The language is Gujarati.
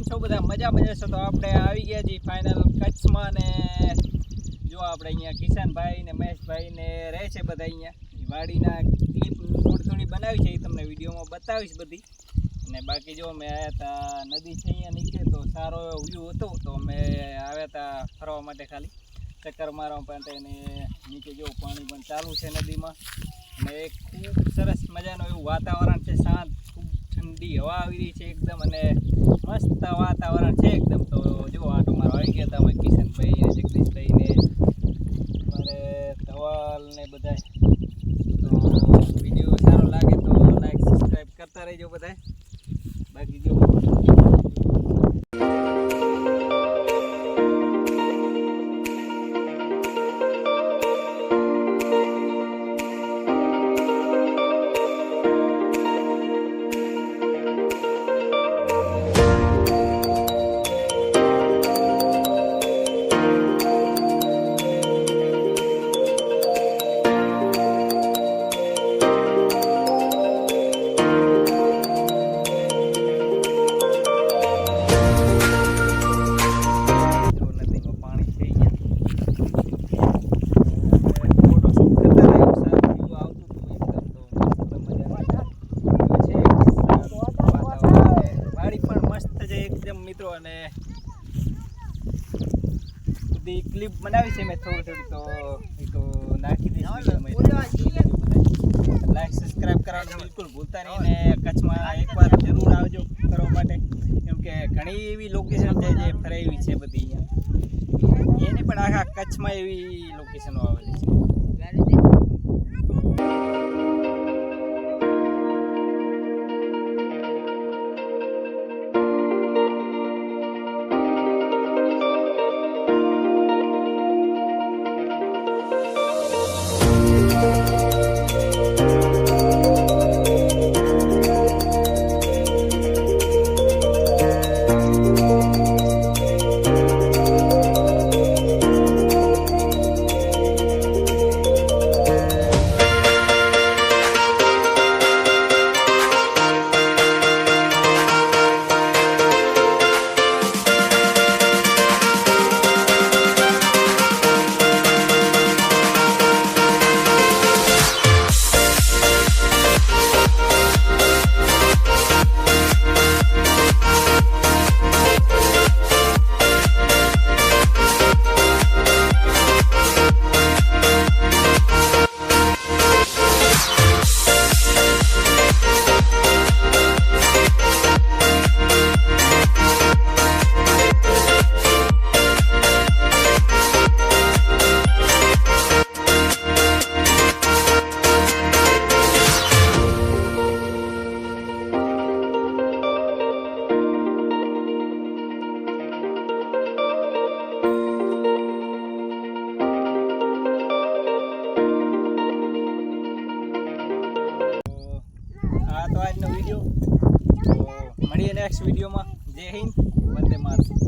છો બધા મજા છો? તો આપણે આવી ગયા છીએ ફાઇનલ કચ્છમાં ને જો આપણે અહીંયા કિશનભાઈ ને મહેશભાઈ ને રહે છે બધા અહીંયા વાડીના ક્લિપ થોડી બનાવી છે, એ તમને વિડીયોમાં બતાવીશ બધી. અને બાકી જો મેં આવ્યા હતા, નદી છે અહીંયા નીચે, તો સારો એવો વ્યૂ હતો, તો અમે આવ્યા હતા ફરવા માટે, ખાલી ચક્કર મારવા માટે. અને નીચે જો પાણી પણ ચાલુ છે નદીમાં, અને એક ખૂબ સરસ મજાનું એવું વાતાવરણ છે, શાંત, ખૂબ ઠંડી હવા આવી રહી છે એકદમ, અને મસ્ત વાતાવરણ છે એકદમ. તો જો આટો મારો આવી ગયા હતા અમે કિશનભાઈ ને જગદીશભાઈ ને મારે ધવલ ને બધા. તો વિડીયો સારો લાગે તો લાઈક સબસ્ક્રાઈબ કરતા રહેજો બધા. બાકી જો મિત્રો, અને બધી ક્લિપ બનાવી છે મેં થોડી, તો એ તો નાખી દઈશ. લાઈક સબસ્ક્રાઈબ કરવાનું બિલકુલ ભૂલતા નહીં, ને કચ્છમાં એકવાર જરૂર આવજો ફરવા માટે, કેમ કે ઘણી એવી લોકેશન છે જે ફરેવી છે બધી અહીંયા. એની પણ આખા કચ્છમાં એવી લોકેશનો આવેલી છે. તો આજનો વિડીયો, તો મળીએ નેક્સ્ટ વિડીયોમાં. જય હિન્દ, વંદે માતરમ.